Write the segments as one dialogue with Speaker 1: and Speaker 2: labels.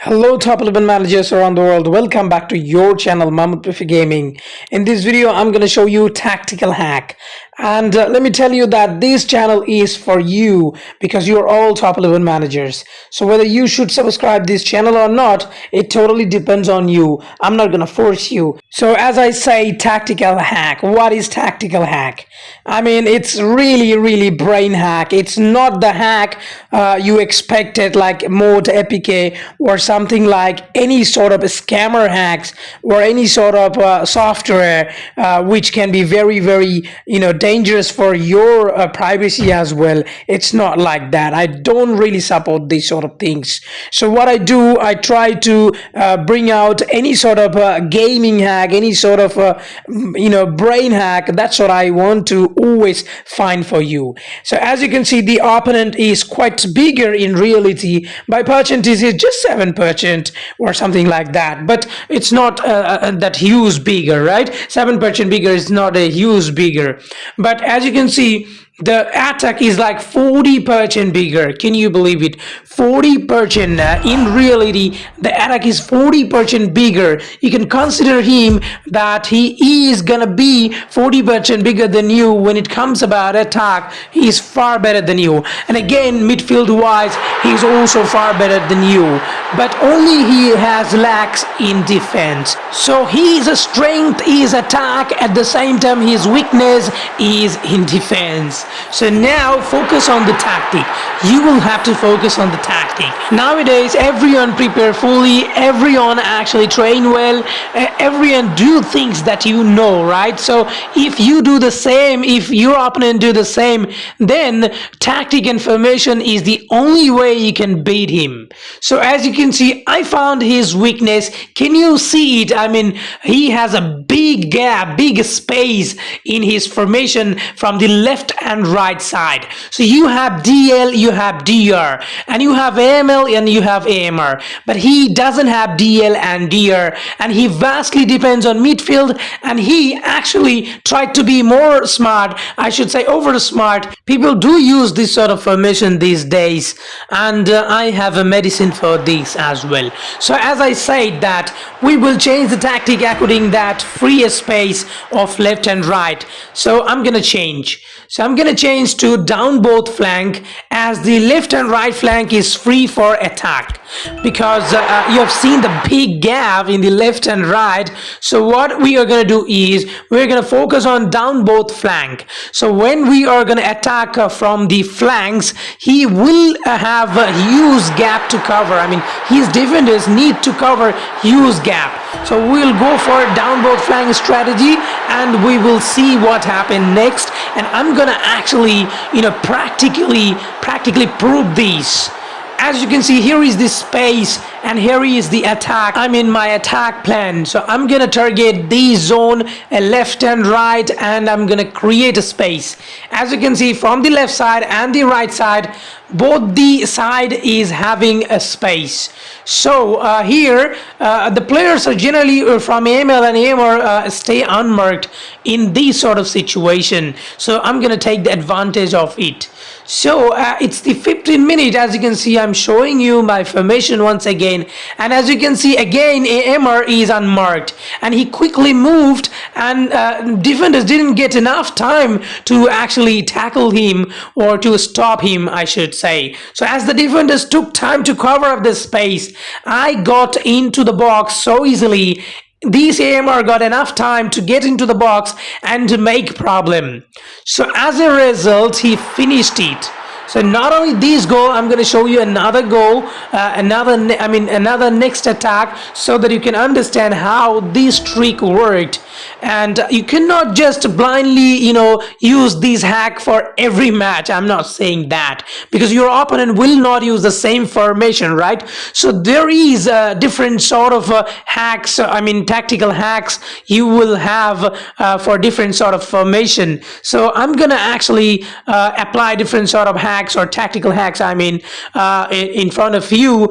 Speaker 1: Hello top 11 managers around the world, welcome back to your channel Mahmood Prefi Gaming. In this video I'm going to show you tactical hack, and let me tell you that this channel is for you because you're all top 11 managers. So whether you should subscribe this channel or not, it totally depends on you. I'm not going to force you. So as I say, tactical hack. What is tactical hack? I mean, it's really brain hack. It's not the hack you expected, like mode epic or something like any sort of scammer hacks or any sort of software which can be very dangerous for your privacy as well. It's not like that. I don't really support these sort of things. So what I do, I try to bring out any sort of gaming hack, any sort of brain hack. That's what I want to always find for you. So as you can see, the opponent is quite bigger in reality. By percentage is just 7% or something like that, but it's not that huge bigger, right? 7% bigger is not a huge bigger, but as you can see, the attack is like 40% bigger. Can you believe it? 40%. In reality, the attack is 40% bigger. You can consider him that he is gonna be 40% bigger than you. When it comes about attack, he is far better than you. And again, midfield wise, he is also far better than you, but only he has lacks in defense. So his strength is attack, at the same time his weakness is in defense. So now focus on the tactic. You will have to focus on the tactic. Nowadays everyone prepare fully, everyone actually train well, everyone do things that you know, right? So if you do the same, if your opponent do the same, then tactic and formation is the only way you can beat him. So as you can see, I found his weakness. Can you see it? I mean, he has a big gap, big space in his formation from the left and right side. So you have DL, you have DR, and you have AML and you have AMR, but he doesn't have DL and DR, and he vastly depends on midfield, and he actually tried to be more smart, I should say over smart. People do use this sort of formation these days, and I have a medicine for this as well. So as I said that we will change the tactic according that free space of left and right. So I'm gonna change. So I'm gonna change to down both flank, as the left and right flank is free for attack, because you have seen the big gap in the left and right. So what we are gonna do is we're gonna focus on down both flank. So when we are gonna attack from the flanks, he will have a huge gap to cover. I mean, his defenders need to cover huge gap. So we'll go for down both flank strategy, and we will see what happens next. And I'm gonna actually practically prove this. As you can see, here is the space and here is the attack. I'm in my attack plan. So I'm gonna target the zone left and right, and I'm gonna create a space. As you can see, from the left side and the right side, both the side is having a space. So here the players are generally from AML and AMR stay unmarked in this sort of situation. So I'm gonna take the advantage of it. So it's the 15 minute. As you can see, I'm showing you my formation once again, and as you can see again, AMR is unmarked, and he quickly moved, and defenders didn't get enough time to actually tackle him or to stop him, I should say. So as the defenders took time to cover up the space, I got into the box so easily. This AMR got enough time to get into the box and to make problem. So as a result, he finished it. So not only this goal, I'm going to show you another goal, another next attack, so that you can understand how this trick worked. And you cannot just blindly use this hack for every match. I'm not saying that, because your opponent will not use the same formation, right? So there is different sort of hacks, tactical hacks you will have for different sort of formation. So I'm gonna actually apply different sort of hacks or tactical hacks, in front of you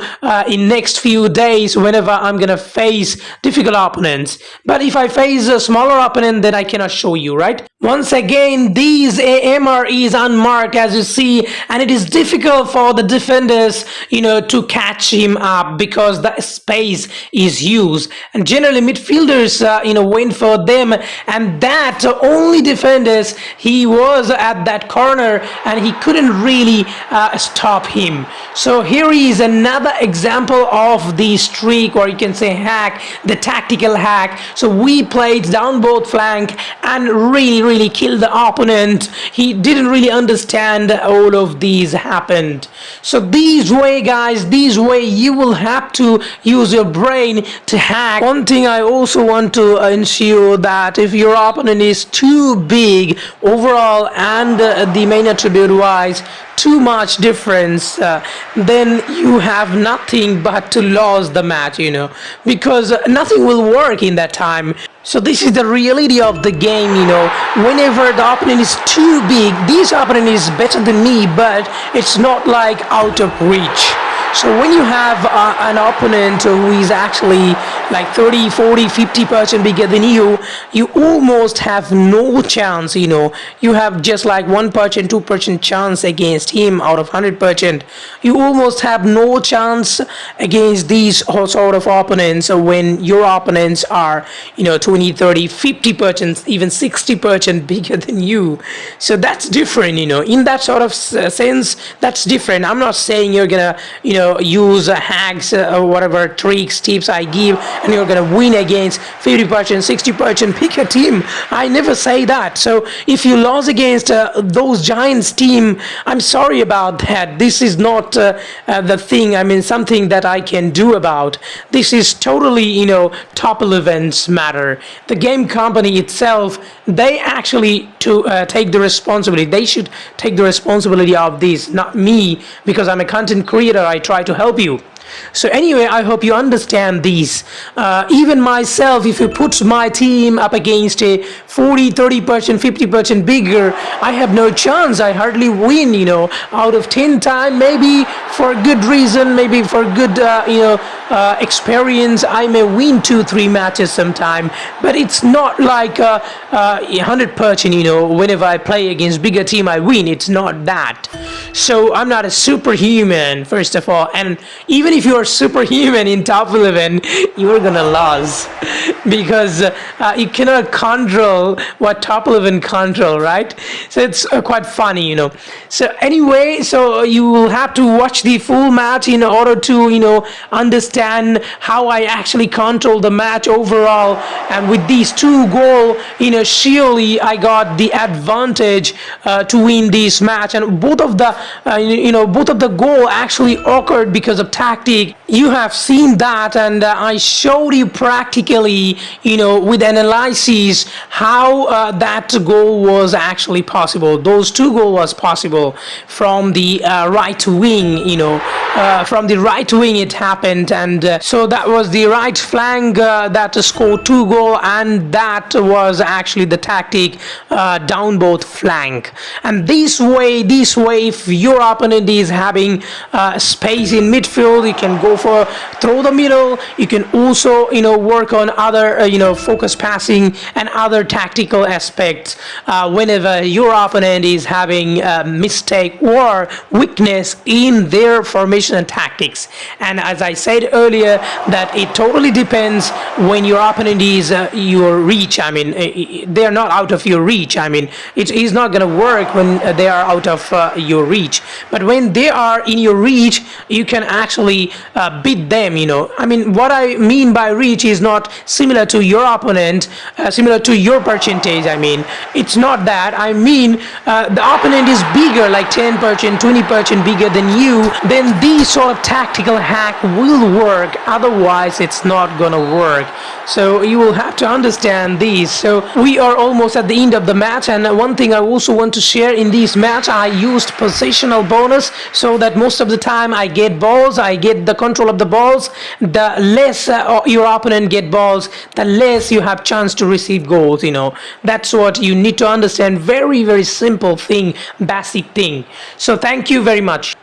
Speaker 1: in next few days whenever I'm gonna face difficult opponents. But if I face a smaller opponent, then I cannot show you, right? Once again, these AMR is unmarked as you see, and it is difficult for the defenders, to catch him up because the space is huge. And generally, midfielders, went for them, and that only defenders. He was at that corner, and he couldn't really stop him. So here is another example of the streak, or you can say hack, the tactical hack. So we played down both flank and really killed the opponent. He didn't really understand all of these happened. So these way, guys, these way you will have to use your brain to hack. One thing I also want to ensure that if your opponent is too big overall and the main attribute wise too much difference, then you have nothing but to lose the match, because nothing will work in that time. So this is the reality of the game, whenever the opponent is too big, this opponent is better than me, but it's not like out of reach. So when you have an opponent who is actually like 30, 40, 50% bigger than you almost have no chance, you have just like 1%, 2% chance against him out of 100%. You almost have no chance against these sort of opponents when your opponents are, 20, 30, 50%, even 60% bigger than you. So that's different, in that sort of sense, that's different. I'm not saying you're gonna, use hacks or whatever tricks, tips I give, and you're gonna win against 50%, 60% bigger team. I never say that. So if you lose against those giants team, I'm sorry about that. This is not the thing. I mean, something that I can do about. This is totally, top 11's matter. The game company itself, they actually to take the responsibility. They should take the responsibility of this, not me, because I'm a content creator. I try to help you. So anyway, I hope you understand these. Even myself, if you put my team up against a 40, 30%, 50% bigger, I have no chance. I hardly win, out of 10 times, maybe for good reason, maybe for good, experience, I may win 2-3 matches sometime, but it's not like 100%, whenever I play against bigger team, I win. It's not that. So I'm not a superhuman, first of all, and even if you are superhuman in top 11, you're gonna lose because you cannot control what top 11 control, right? So it's quite funny, So anyway, so you will have to watch the full match in order to, understand how I actually control the match overall. And with these 2 goals, surely I got the advantage to win this match. And both of the, both of the goal actually occurred because of tactic. You have seen that, and I showed you practically, with analysis how that goal was actually possible. Those 2 goals was possible from the right wing, from the right wing it happened, and so that was the right flank that scored 2 goals, and that was actually the tactic down both flank. And this way, if your opponent is having space in midfield, you can go for through the middle. You can also work on other focus passing and other tactical aspects whenever your opponent is having a mistake or weakness in their formation and tactics. And as I said earlier, that it totally depends when your opponent is your reach. I mean, they are not out of your reach. I mean, it is not going to work when they are out of your reach, but when they are in your reach, you can actually beat them. I mean, what I mean by reach is not similar to your opponent, similar to your percentage. I mean, it's not that. I mean, the opponent is bigger, like 10%, 20% bigger than you, then this sort of tactical hack will work. Otherwise, it's not gonna work. So you will have to understand this. So we are almost at the end of the match, and one thing I also want to share in this match, I used positional bonus so that most of the time I get balls, I get the control of the balls. The less your opponent get balls, the less you have chance to receive goals. That's what you need to understand. Very simple thing, basic thing. So thank you very much.